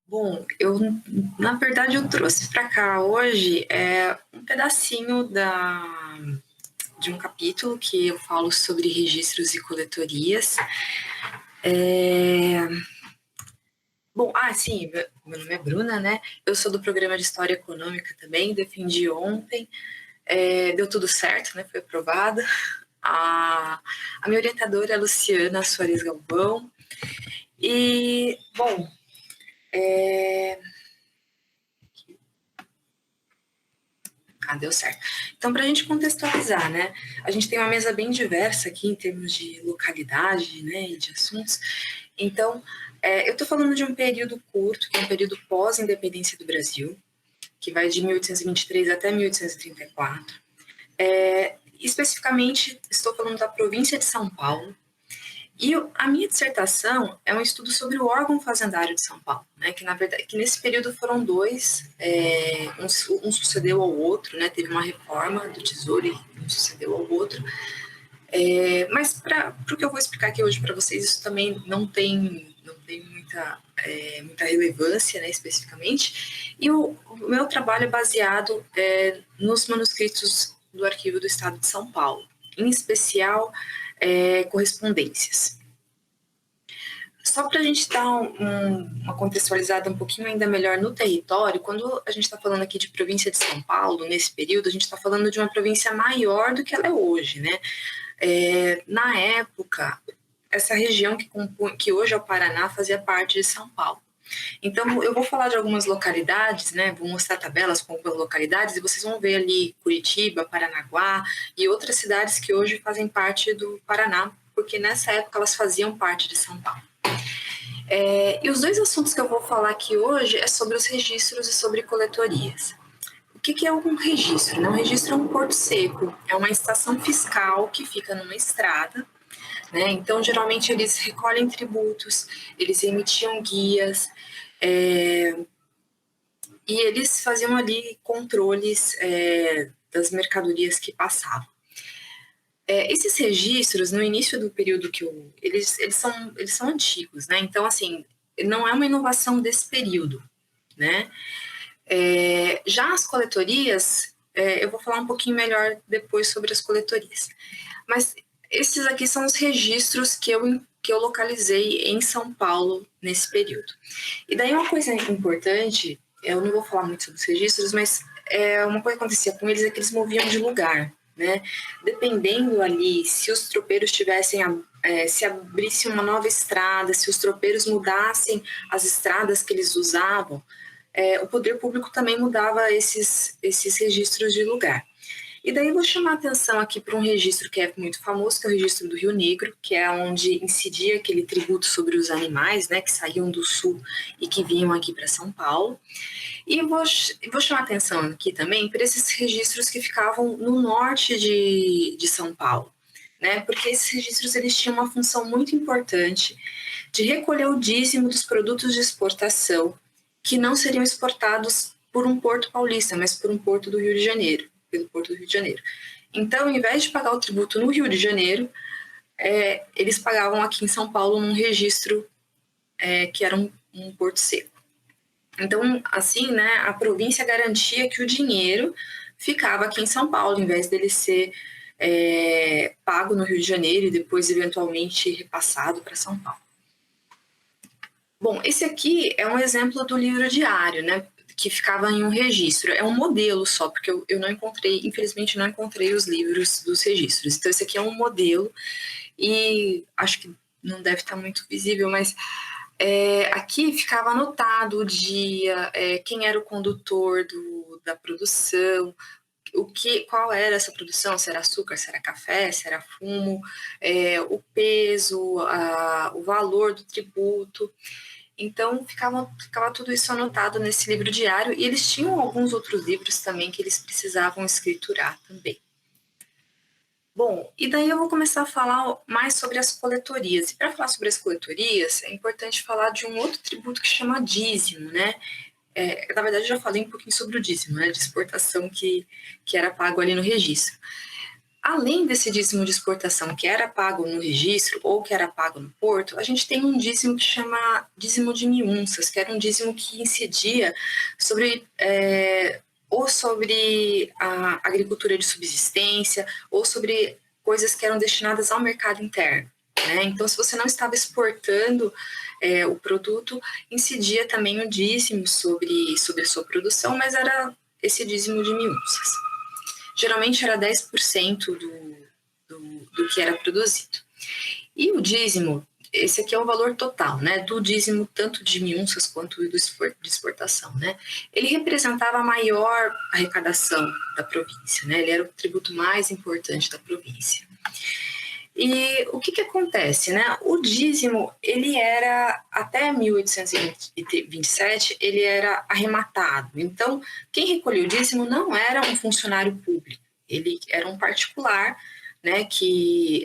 Bom, na verdade, eu trouxe para cá hoje um pedacinho de um capítulo que eu falo sobre registros e coletorias. É, Bom, sim, meu nome é Bruna, né? Eu sou do programa de História Econômica também, defendi ontem, deu tudo certo, né? Foi aprovada. A minha orientadora é a Luciana Soares Galvão. E, bom, deu certo. Então, para a gente contextualizar, né? A gente tem uma mesa bem diversa aqui em termos de localidade, né, e de assuntos. Então, eu estou falando de um período curto, que é um período pós-independência do Brasil, que vai de 1823 até 1834. Especificamente, estou falando da província de São Paulo, e a minha dissertação é um estudo sobre o órgão fazendário de São Paulo, né? Que na verdade, que nesse período foram dois, um sucedeu ao outro, né? Teve uma reforma do Tesouro e um sucedeu ao outro. Mas para o que eu vou explicar aqui hoje para vocês, isso também não tem muita relevância, né, especificamente. E o meu trabalho é baseado nos manuscritos do Arquivo do Estado de São Paulo, em especial correspondências. Só para a gente dar uma contextualizada um pouquinho ainda melhor no território, quando a gente está falando aqui de província de São Paulo, nesse período, a gente está falando de uma província maior do que ela é hoje, né? Na época, essa região que hoje é o Paraná fazia parte de São Paulo. Então, eu vou falar de algumas localidades, né? Vou mostrar tabelas com algumas localidades e vocês vão ver ali Curitiba, Paranaguá e outras cidades que hoje fazem parte do Paraná, porque nessa época elas faziam parte de São Paulo. E os dois assuntos que eu vou falar aqui hoje é sobre os registros e sobre coletorias. O que é um registro? Um registro é um porto seco, é uma estação fiscal que fica numa estrada, né? Então, geralmente, eles recolhem tributos, eles emitiam guias, e eles faziam ali controles das mercadorias que passavam. Esses registros, no início do período eles são antigos, né? Então, assim, não é uma inovação desse período, né? Já as coletorias, eu vou falar um pouquinho melhor depois sobre as coletorias. Mas esses aqui são os registros que eu localizei em São Paulo nesse período. E daí uma coisa importante, eu não vou falar muito sobre os registros, mas uma coisa que acontecia com eles é que eles moviam de lugar, né? Dependendo ali, se os tropeiros se abrisse uma nova estrada, se os tropeiros mudassem as estradas que eles usavam, o poder público também mudava esses registros de lugar. E daí eu vou chamar a atenção aqui para um registro que é muito famoso, que é o registro do Rio Negro, que é onde incidia aquele tributo sobre os animais, né, que saíam do sul e que vinham aqui para São Paulo. E vou chamar a atenção aqui também para esses registros que ficavam no norte de São Paulo, né, porque esses registros eles tinham uma função muito importante de recolher o dízimo dos produtos de exportação que não seriam exportados por um porto paulista, mas por um porto do Rio de Janeiro, pelo Porto do Rio de Janeiro. Então, ao invés de pagar o tributo no Rio de Janeiro, eles pagavam aqui em São Paulo num registro que era um porto seco. Então, assim, né, a província garantia que o dinheiro ficava aqui em São Paulo, ao invés dele ser pago no Rio de Janeiro e depois, eventualmente, repassado para São Paulo. Bom, esse aqui é um exemplo do livro diário, né? Que ficava em um registro. É um modelo só, porque eu não encontrei, infelizmente, não encontrei os livros dos registros. Então, esse aqui é um modelo e acho que não deve estar muito visível, mas aqui ficava anotado o dia, quem era o condutor da produção, qual era essa produção, se era açúcar, se era café, se era fumo, o peso, o valor do tributo. Então, ficava tudo isso anotado nesse livro diário, e eles tinham alguns outros livros também que eles precisavam escriturar também. Bom, e daí eu vou começar a falar mais sobre as coletorias. E para falar sobre as coletorias, é importante falar de um outro tributo que chama dízimo, né? Na verdade, eu já falei um pouquinho sobre o dízimo, né? De exportação que era pago ali no registro. Além desse dízimo de exportação que era pago no registro ou que era pago no porto, a gente tem um dízimo que chama dízimo de miunças, que era um dízimo que incidia sobre ou sobre a agricultura de subsistência ou sobre coisas que eram destinadas ao mercado interno. Né? Então, se você não estava exportando o produto, incidia também um dízimo sobre a sua produção, mas era esse dízimo de miunças. Geralmente era 10% do que era produzido. E o dízimo, esse aqui é o valor total, né, do dízimo tanto de miunças quanto de exportação, né? Ele representava a maior arrecadação da província, né? Ele era o tributo mais importante da província. E o que acontece, né? O dízimo, ele era, até 1827, ele era arrematado. Então, quem recolhia o dízimo não era um funcionário público, ele era um particular, né, que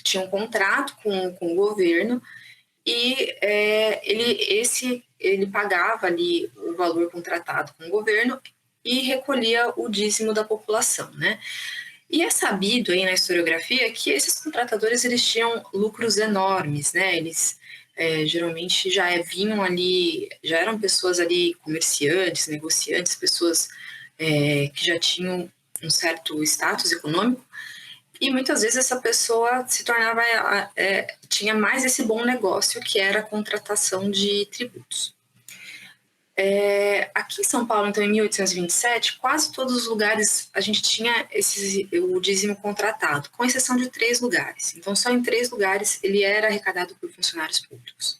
tinha um contrato com o governo e ele pagava ali o valor contratado com o governo e recolhia o dízimo da população, né? E é sabido aí na historiografia que esses contratadores eles tinham lucros enormes, né? Eles geralmente vinham ali, já eram pessoas ali comerciantes, negociantes, pessoas que já tinham um certo status econômico e muitas vezes essa pessoa se tornava tinha mais esse bom negócio que era a contratação de tributos. Aqui em São Paulo, então, em 1827, quase todos os lugares a gente tinha o dízimo contratado, com exceção de 3 lugares. Então, só em 3 lugares ele era arrecadado por funcionários públicos.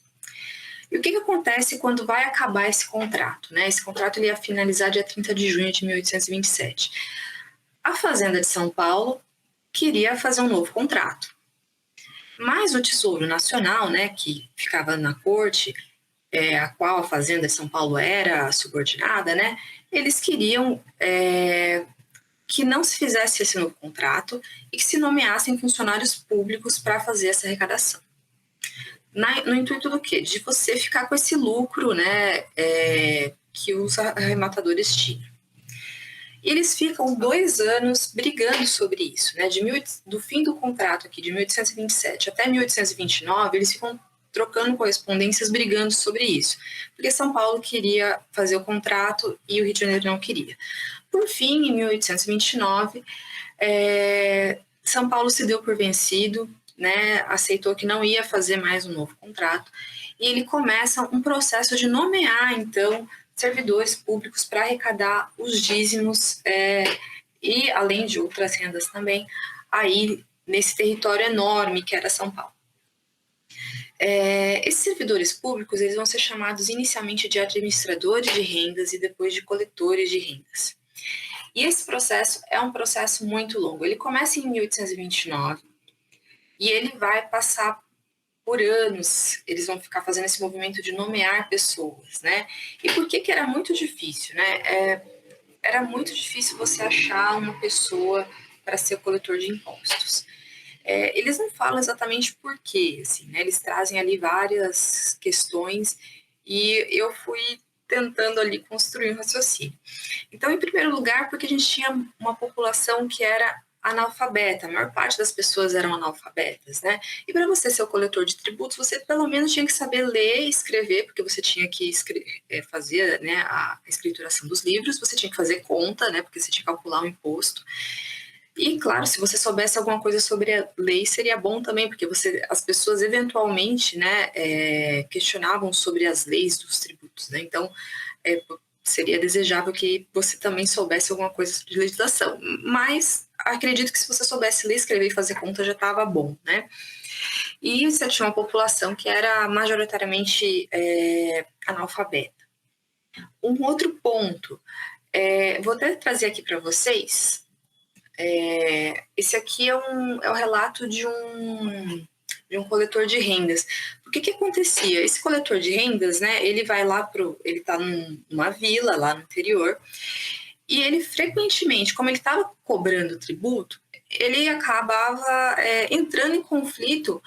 E o que acontece quando vai acabar esse contrato? Né? Esse contrato ele ia finalizar dia 30 de junho de 1827. A Fazenda de São Paulo queria fazer um novo contrato. Mas o Tesouro Nacional, né, que ficava na corte, a qual a Fazenda de São Paulo era subordinada, né, eles queriam que não se fizesse esse novo contrato e que se nomeassem funcionários públicos para fazer essa arrecadação. No intuito do quê? De você ficar com esse lucro, né, que os arrematadores tinham. E eles ficam 2 anos brigando sobre isso, né? Do fim do contrato aqui, de 1827 até 1829, eles ficam trocando correspondências, brigando sobre isso. Porque São Paulo queria fazer o contrato e o Rio de Janeiro não queria. Por fim, em 1829, São Paulo se deu por vencido, né? Aceitou que não ia fazer mais um novo contrato. E ele começa um processo de nomear, então, servidores públicos para arrecadar os dízimos e, além de outras rendas também, aí nesse território enorme que era São Paulo. Esses servidores públicos eles vão ser chamados inicialmente de administradores de rendas e depois de coletores de rendas. E esse processo é um processo muito longo. Ele começa em 1829 e ele vai passar por anos, eles vão ficar fazendo esse movimento de nomear pessoas, né? E por que era muito difícil, né? Era muito difícil você achar uma pessoa para ser coletor de impostos. Eles não falam exatamente por quê, assim, né? Eles trazem ali várias questões e eu fui tentando ali construir um raciocínio. Então, em primeiro lugar, porque a gente tinha uma população que era analfabeta, a maior parte das pessoas eram analfabetas, né? E para você ser o coletor de tributos, você pelo menos tinha que saber ler e escrever, porque você tinha que fazer, né, a escrituração dos livros, você tinha que fazer conta, né, porque você tinha que calcular o imposto. E, claro, se você soubesse alguma coisa sobre a lei, seria bom também, porque as pessoas eventualmente, né, questionavam sobre as leis dos tributos, né? Então, seria desejável que você também soubesse alguma coisa de legislação. Mas acredito que se você soubesse ler, escrever e fazer conta já estava bom, né? E você tinha uma população que era majoritariamente analfabeta. Um outro ponto, vou até trazer aqui para vocês. Esse aqui é o relato de um coletor de rendas. O que acontecia? Esse coletor de rendas, né, ele vai lá ele está numa vila lá no interior e ele frequentemente, como ele estava cobrando tributo, ele acabava entrando em conflito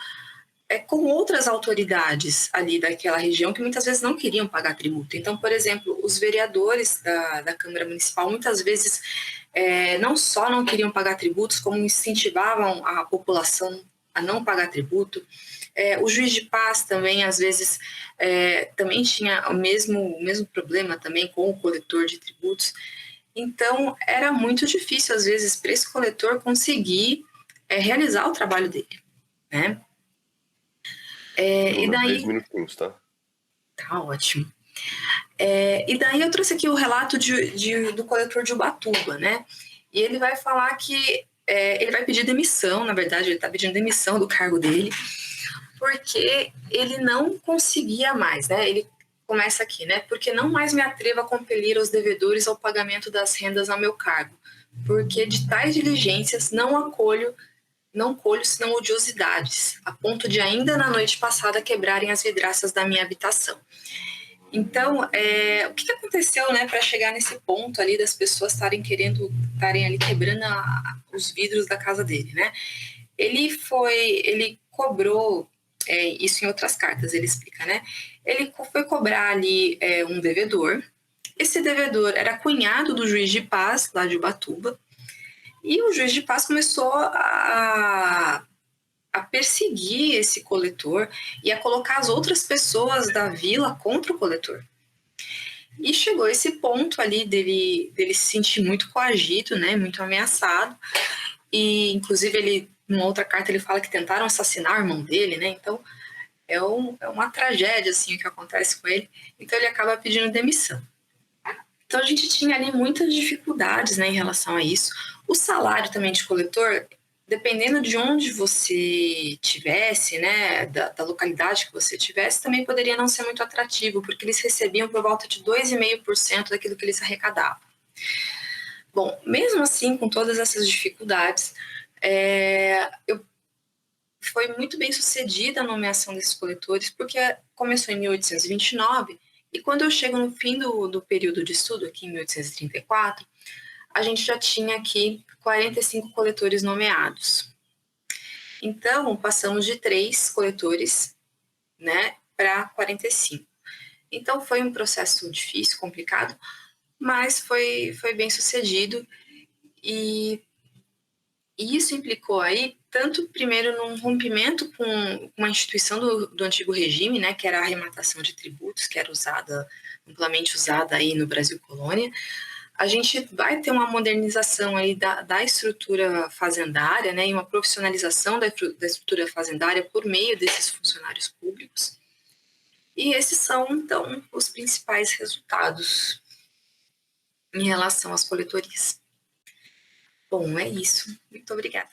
com outras autoridades ali daquela região que muitas vezes não queriam pagar tributo. Então, por exemplo, os vereadores da Câmara Municipal muitas vezes não só não queriam pagar tributos, como incentivavam a população a não pagar tributo. O juiz de paz também, às vezes, também tinha o mesmo problema também com o coletor de tributos. Então, era muito difícil, às vezes, para esse coletor conseguir realizar o trabalho dele, né? Não, E dá daí... 3 minutinhos, tá? Tá ótimo. E daí eu trouxe aqui o relato do coletor de Ubatuba, né? E ele vai falar que ele vai pedir demissão, na verdade, ele está pedindo demissão do cargo dele, porque ele não conseguia mais, né? Ele começa aqui, né? Porque não mais me atrevo a compelir os devedores ao pagamento das rendas a meu cargo, porque de tais diligências não colho senão odiosidades, a ponto de ainda na noite passada quebrarem as vidraças da minha habitação. Então, o que aconteceu, né, para chegar nesse ponto ali das pessoas estarem ali quebrando os vidros da casa dele, né? Ele cobrou isso em outras cartas, ele explica, né? Ele foi cobrar ali um devedor. Esse devedor era cunhado do juiz de paz lá de Ubatuba, e o juiz de paz começou a perseguir esse coletor e a colocar as outras pessoas da vila contra o coletor. E chegou esse ponto ali dele se sentir muito coagido, né, muito ameaçado. E, inclusive, numa outra carta, ele fala que tentaram assassinar o irmão dele, né? Então, é uma tragédia, assim, o que acontece com ele. Então, ele acaba pedindo demissão. Então, a gente tinha ali muitas dificuldades, né, em relação a isso. O salário também de coletor, dependendo de onde você tivesse, né, da localidade que você tivesse, também poderia não ser muito atrativo, porque eles recebiam por volta de 2,5% daquilo que eles arrecadavam. Bom, mesmo assim, com todas essas dificuldades, foi muito bem sucedida a nomeação desses coletores, porque começou em 1829, e quando eu chego no fim do período de estudo, aqui em 1834, a gente já tinha aqui 45 coletores nomeados. Então, passamos de 3 coletores, né, para 45. Então, foi um processo difícil, complicado, mas foi bem sucedido. E isso implicou aí, tanto primeiro num rompimento com uma instituição do antigo regime, né, que era a arrematação de tributos, que era amplamente usada aí no Brasil colônia. A gente vai ter uma modernização aí da estrutura fazendária, né, e uma profissionalização da estrutura fazendária por meio desses funcionários públicos. E esses são, então, os principais resultados em relação às coletorias. Bom, é isso. Muito obrigada.